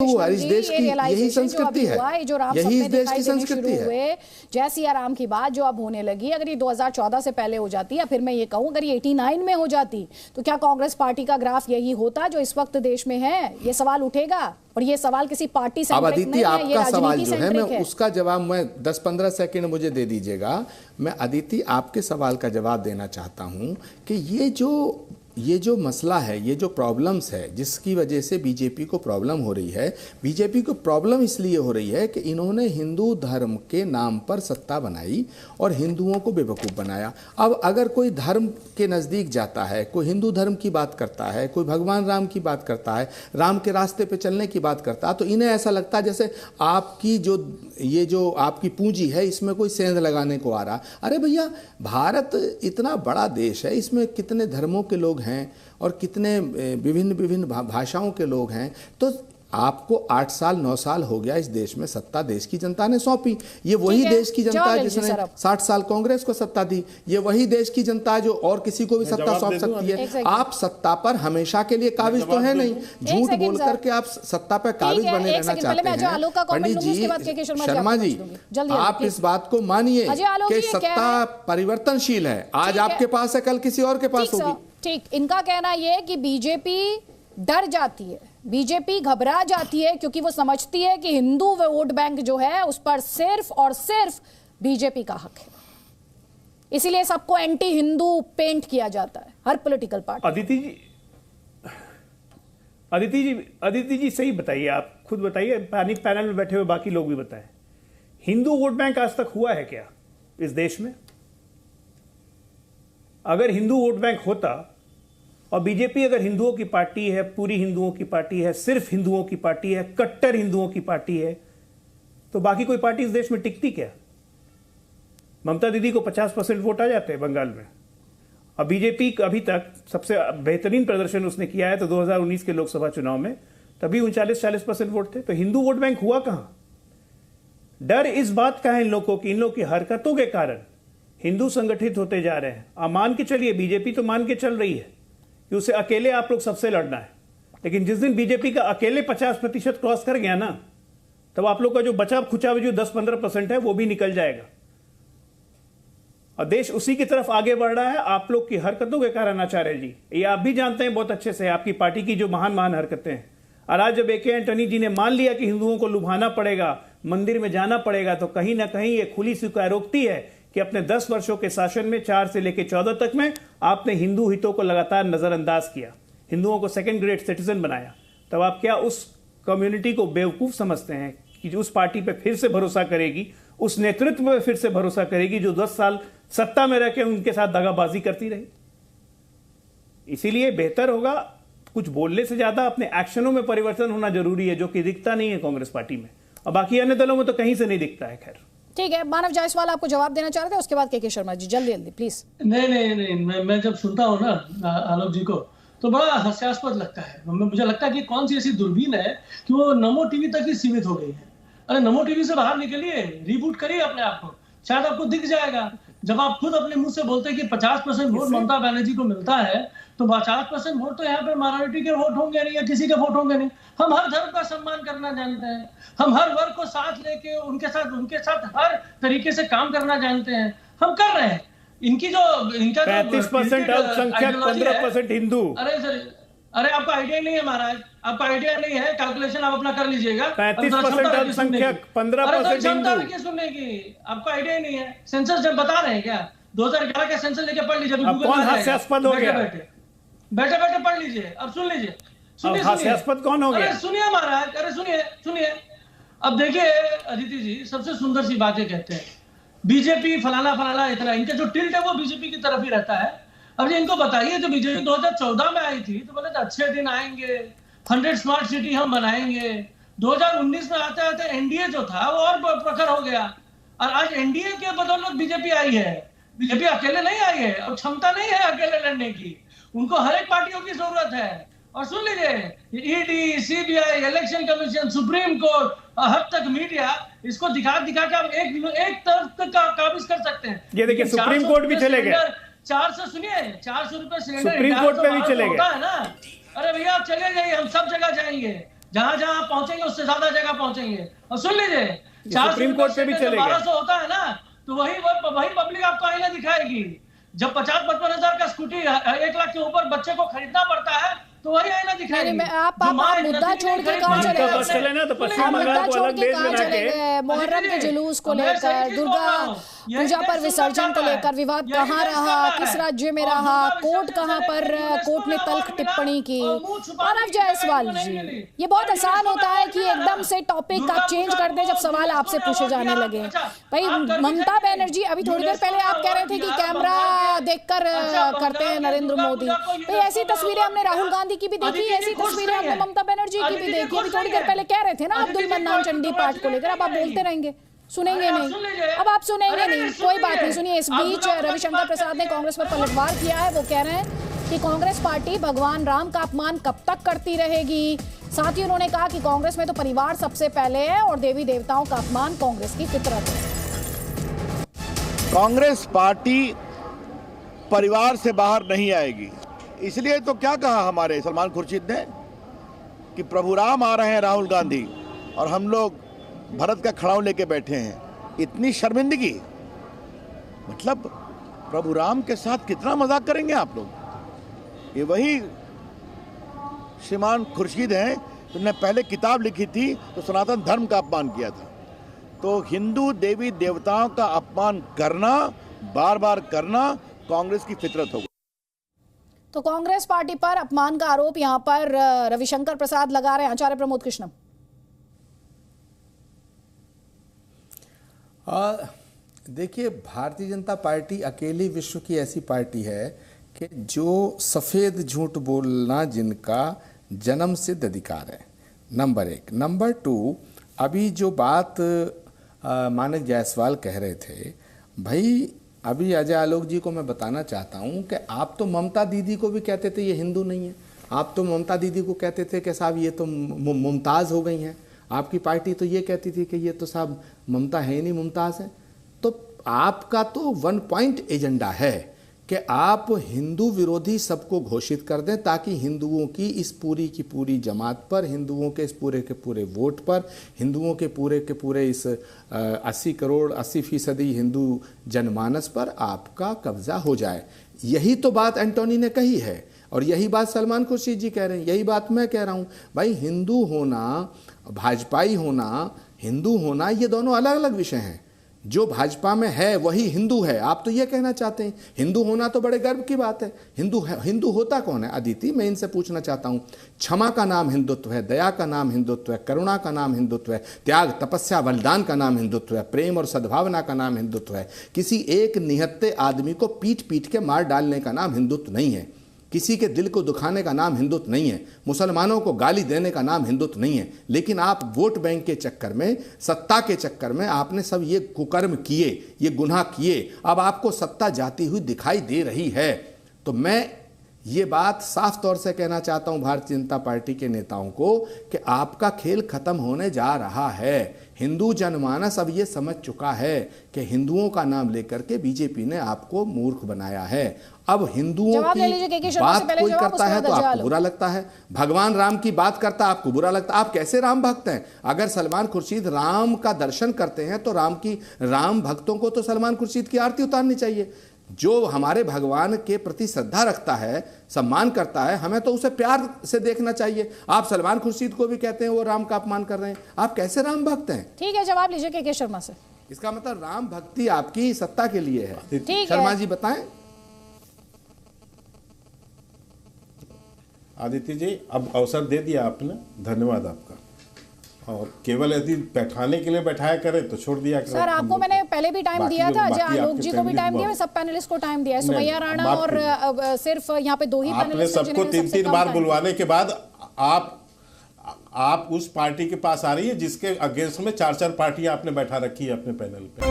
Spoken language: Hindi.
हुआ इस देश की यही संस्कृति है, यही इस देश की संस्कृति है। जय सिया राम की बात जो अब होने लगी, अगर ये 2014 से पहले हो जाती, या फिर मैं ये कहूं अगर ये 89 में हो जाती, तो क्या कांग्रेस पार्टी का ग्राफ यही होता जो इस वक्त देश में है? ये सवाल उठेगा। और ये सवाल किसी पार्टी से नहीं है, आपका सवाल जो है मैं उसका जवाब मैं 10-15 सेकंड मुझे दे दीजिएगा। मैं अदिति आपके सवाल का जवाब देना चाहता हूं कि ये जो मसला है, ये जो प्रॉब्लम्स है जिसकी वजह से बीजेपी को प्रॉब्लम हो रही है, बीजेपी को प्रॉब्लम इसलिए हो रही है कि इन्होंने हिंदू धर्म के नाम पर सत्ता बनाई और हिंदुओं को बेवकूफ़ बनाया। अब अगर कोई धर्म के नज़दीक जाता है, कोई हिंदू धर्म की बात करता है, कोई भगवान राम की बात करता है, राम के रास्ते पे चलने की बात करता है, तो इन्हें ऐसा लगता है जैसे आपकी जो आपकी पूंजी है इसमें कोई सेंध लगाने को आ रहा। अरे भैया, भारत इतना बड़ा देश है, इसमें कितने धर्मों के लोग हैं और कितने विभिन्न भाषाओं के लोग हैं। तो आपको 8 साल 9 साल हो गया इस देश में सत्ता देश की जनता ने सौंपी। ये वही देश की जनता है जिसने 60 साल कांग्रेस को सत्ता दी। ये वही देश की जनता है जो और किसी को भी सत्ता सौंप सकती है। आप सत्ता पर हमेशा के लिए काबिज तो है नहीं, झूठ बोल करके आप सत्ता पर काबिज बने रहना चाहते हैं। पंडित जी, शर्मा जी, आप इस बात को मानिए कि सत्ता परिवर्तनशील है। आज आपके पास है, कल किसी और के पास होगी। ठीक, इनका कहना यह है कि बीजेपी डर जाती है, बीजेपी घबरा जाती है, क्योंकि वो समझती है कि हिंदू वोट बैंक जो है उस पर सिर्फ और सिर्फ बीजेपी का हक है, इसीलिए सबको एंटी हिंदू पेंट किया जाता है हर पॉलिटिकल पार्टी। अदिति जी सही बताइए, आप खुद बताइए, पैनल में बैठे हुए बाकी लोग भी बताएं, हिंदू वोट बैंक आज तक हुआ है क्या इस देश में? अगर हिंदू वोट बैंक होता और बीजेपी अगर हिंदुओं की पार्टी है, पूरी हिंदुओं की पार्टी है, सिर्फ हिंदुओं की पार्टी है, कट्टर हिंदुओं की पार्टी है, तो बाकी कोई पार्टी इस देश में टिकती क्या? ममता दीदी को 50% वोट आ जाते हैं बंगाल में। और बीजेपी अभी तक सबसे बेहतरीन प्रदर्शन उसने किया है तो 2019 के लोकसभा चुनाव में, तभी 39-40% वोट थे। तो हिंदू वोट बैंक हुआ कहां? डर इस बात का है इन लोगों की, इन लोगों की हरकतों के कारण हिंदू संगठित होते जा रहे हैं। आप मान के चलिए, बीजेपी तो मान के चल रही है कि उसे अकेले आप लोग सबसे लड़ना है, लेकिन जिस दिन बीजेपी का अकेले 50% क्रॉस कर गया ना, तब आप लोग का जो बचा खुचा जो 10-15% है वो भी निकल जाएगा और देश उसी की तरफ आगे बढ़ रहा है आप लोग की हरकतों के कारण। आचार्य जी, ये आप भी जानते हैं बहुत अच्छे से, आपकी पार्टी की जो महान हरकतें हैं। और आज जब ए.के. एंटनी जी ने मान लिया कि हिंदुओं को लुभाना पड़ेगा, मंदिर में जाना पड़ेगा, तो कहीं ना कहीं ये खुली स्वीकारोक्ति है कि अपने 10 वर्षों के शासन में 4 से लेकर 14 तक में आपने हिंदू हितों को लगातार नजरअंदाज किया, हिंदुओं को सेकंड ग्रेड सिटीजन बनाया। तब आप क्या उस कम्युनिटी को बेवकूफ समझते हैं कि उस पार्टी पे फिर से भरोसा करेगी, उस नेतृत्व पे फिर से भरोसा करेगी जो 10 साल सत्ता में रह के उनके साथ दगाबाजी करती रही? इसीलिए बेहतर होगा कुछ बोलने से ज्यादा अपने एक्शनों में परिवर्तन होना जरूरी है, जो कि दिखता नहीं है कांग्रेस पार्टी में और बाकी अन्य दलों में तो कहीं से नहीं दिखता है। खैर ठीक है, मानव जायसवाल आपको जवाब देना चाह रहे थे, उसके बाद के शर्मा जी जल्दी प्लीज। नहीं, मैं जब सुनता हूँ ना आलोक जी को तो बड़ा हास्यास्पद लगता है। मुझे लगता है कि कौन सी ऐसी दूरबीन है कि वो नमो टीवी तक ही सीमित हो गई है। अरे नमो टीवी से बाहर निकलिए, रिबूट करिए अपने आप को, शायद आपको दिख जाएगा। जब आप खुद अपने मुंह से बोलते हैं कि 50% वोट ममता बनर्जी को मिलता है, तो 50% वोट तो यहाँ पे माइनॉरिटी के वोट होंगे नहीं या किसी के वोट होंगे नहीं। हम हर धर्म का सम्मान करना जानते हैं, हम हर वर्ग को साथ लेके उनके साथ हर तरीके से काम करना जानते हैं, हम कर रहे हैं। इनका 35% अल्पसंख्यक, 15% हिंदू। अरे आपका आइडिया नहीं है महाराज, आपका आइडिया नहीं है, कैलकुलेशन आप अपना कर लीजिएगा। 35% अल्पसंख्यक, 15% हिंदू। सुनने की आपका आइडिया ही नहीं है। सेंसस जब बता रहे हैं क्या, 2011 का सेंसस लेके पढ़ लीजिए, कौन हास्यास्पद हो गया? बैठे पढ़ लीजिए, अब सुन लीजिए। हास्यास्पद कौन हो गया? सुनिए महाराज, अरे सुनिए। अब देखिए अदिति जी, सबसे सुंदर सी बातें कहते हैं, बीजेपी फलाना इतना, इनका जो टिल्ट है वो बीजेपी की तरफ ही रहता है। अब इनको बताइए, जो बीजेपी 2014 में आई थी तो बोले तो अच्छे दिन आएंगे, 100 स्मार्ट सिटी हम बनाएंगे। 2019 में आते आते एनडीए जो था वो और प्रखर हो गया, और आज एनडीए के बदौलत बीजेपी आई है। बीजेपी अकेले नहीं आई है और क्षमता नहीं है अकेले लड़ने की, उनको हर एक पार्टियों की जरूरत है। और सुन लीजिए, ED, CBI, election commission, supreme court, हद तक मीडिया, इसको दिखा के आप एक तरफ काबिज कर सकते हैं। ये देखिए सुप्रीम कोर्ट भी चले गए, 400 रुपए सिलेंडर सुप्रीम कोर्ट पे भी चले गए है ना। अरे भैया आप चले जाइए, हम सब जगह जाएंगे। जहां जहां आप पहुंचेंगे उससे ज्यादा जगह पहुंचेंगे। और सुन लीजिए, सुप्रीम कोर्ट पे भी चलेगा। 1200 होता है ना, तो वही पब्लिक आपको आईना दिखाएगी। जब 50-55 हजार का स्कूटी 1 लाख के ऊपर बच्चे को खरीदना पड़ता है, तो वही आईना दिखाएगी। आप मुद्दा छोड़ के कहाँ चले गए? तो पश्चिम बंगाल को अलग देश बना के मुहर्रम के जुलूस को लेकर, दुर्गा पूजा पर विसर्जन को लेकर विवाद कहाँ रहा, किस राज्य में रहा, कोर्ट कहाँ पर, कोर्ट ने तल्ख टिप्पणी की। और अब जायसवाल जी, ये बहुत आसान होता है कि एकदम से टॉपिक आप चेंज कर दें जब सवाल आपसे पूछे जाने लगे। भाई ममता बनर्जी, अभी थोड़ी देर पहले आप कह रहे थे कि कैमरा देखकर करते हैं नरेंद्र मोदी। भाई ऐसी तस्वीरें हमने राहुल गांधी की भी देखी, ऐसी तस्वीरें हमने ममता बनर्जी की भी देखी। अभी थोड़ी देर पहले कह रहे थे ना अब्दुल मन्नान चंडी पाठ को लेकर। अब आप बोलते रहेंगे, सुनेंगे नहीं, अब आप सुनेंगे नहीं, कोई बात नहीं। सुनिए, इस बीच रविशंकर प्रसाद ने कांग्रेस पर पलटवार किया है। वो कह रहे हैं कि कांग्रेस पार्टी भगवान राम का अपमान कब तक करती रहेगी। साथ ही उन्होंने कहा कि कांग्रेस में तो परिवार सबसे पहले है और देवी देवताओं का अपमान कांग्रेस की फितरत है। कांग्रेस पार्टी परिवार से बाहर नहीं आएगी। इसलिए तो क्या कहा हमारे सलमान खुर्शीद ने कि प्रभु राम आ रहे हैं राहुल गांधी, और हम लोग भरत का खड़ाऊ लेके बैठे हैं। इतनी शर्मिंदगी, मतलब प्रभु राम के साथ कितना मजाक करेंगे आप लोग। ये वही श्रीमान खुर्शीद हैं जिन्होंने पहले किताब लिखी थी तो सनातन धर्म का अपमान किया था। तो हिंदू देवी देवताओं का अपमान करना, बार बार करना कांग्रेस की फितरत होगी। तो कांग्रेस पार्टी पर अपमान का आरोप यहां पर रविशंकर प्रसाद लगा रहे हैं। आचार्य प्रमोद कृष्णम, देखिए, भारतीय जनता पार्टी अकेली विश्व की ऐसी पार्टी है कि जो सफ़ेद झूठ बोलना जिनका जन्म सिद्ध अधिकार है, नंबर 1। नंबर 2, अभी जो बात मानक जायसवाल कह रहे थे, भाई अभी अजय आलोक जी को मैं बताना चाहता हूं कि आप तो ममता दीदी को भी कहते थे ये हिंदू नहीं है। आप तो ममता दीदी को कहते थे कि साहब ये तो मुमताज़ हो गई हैं। आपकी पार्टी तो ये कहती थी कि ये तो साहब ममता है ही नहीं, मुमताज़ है। तो आपका तो 1 पॉइंट एजेंडा है कि आप हिंदू विरोधी सबको घोषित कर दें ताकि हिंदुओं की इस पूरी की पूरी जमात पर, हिंदुओं के इस पूरे के पूरे वोट पर, हिंदुओं के पूरे इस 80 करोड़ 80% हिंदू जनमानस पर आपका कब्जा हो जाए। यही तो बात एंटोनी ने कही है और यही बात सलमान खुर्शीद जी कह रहे हैं, यही बात मैं कह रहा हूँ। भाई हिंदू होना, भाजपाई होना, हिंदू होना, ये दोनों अलग अलग विषय हैं। जो भाजपा में है वही हिंदू है, आप तो ये कहना चाहते हैं। हिंदू होना तो बड़े गर्व की बात है। हिंदू होता कौन है? अदिति, मैं इनसे पूछना चाहता हूँ। क्षमा का नाम हिंदुत्व है, दया का नाम हिंदुत्व है, करुणा का नाम हिंदुत्व है, त्याग तपस्या बलिदान का नाम हिंदुत्व है, प्रेम और सद्भावना का नाम हिंदुत्व है। किसी एक निहत्ते आदमी को पीट पीट के मार डालने का नाम हिंदुत्व नहीं है। किसी के दिल को दुखाने का नाम हिंदुत्व नहीं है। मुसलमानों को गाली देने का नाम हिंदुत्व नहीं है। लेकिन आप वोट बैंक के चक्कर में, सत्ता के चक्कर में आपने सब ये कुकर्म किए, ये गुनाह किए। अब आपको सत्ता जाती हुई दिखाई दे रही है। तो मैं ये बात साफ तौर से कहना चाहता हूं भारतीय जनता पार्टी के नेताओं को कि आपका खेल खत्म होने जा रहा है। हिंदू जनमानस अब ये समझ चुका है कि हिंदुओं का नाम लेकर के बीजेपी ने आपको मूर्ख बनाया है। अब हिंदुओं की बात कोई करता है तो आपको बुरा लगता है, भगवान राम की बात करता है आपको बुरा लगता है। आप कैसे राम भक्त हैं? अगर सलमान खुर्शीद राम का दर्शन करते हैं तो राम भक्तों को तो सलमान खुर्शीद की आरती उतारनी चाहिए। जो हमारे भगवान के प्रति श्रद्धा रखता है, सम्मान करता है, हमें तो उसे प्यार से देखना चाहिए। आप सलमान खुर्शीद को भी कहते हैं वो राम का अपमान कर रहे हैं। आप कैसे राम भक्त हैं? ठीक है, जवाब लीजिए के शर्मा से। इसका मतलब राम भक्ति आपकी सत्ता के लिए है। ठीक है, शर्मा जी बताएं। आदित्य जी, अब अवसर दे दिया आपने, धन्यवाद आपका। और केवल यदि बैठाने के लिए बैठाया करे तो छोड़ दिया करें। सर, आपको मैंने पहले भी टाइम दिया था, अजय आलोक जी को भी टाइम दिया, सब पैनलिस्ट को टाइम दिया है, सुमैया राणा और सिर्फ यहाँ पे 2 ही पैनलिस्ट। आपने सबको 3-3 बार बुलवाने के बाद आप उस पार्टी के पास आ रही है जिसके अगेंस्ट में 4-4 पार्टियां आपने बैठा रखी है अपने पैनल पे।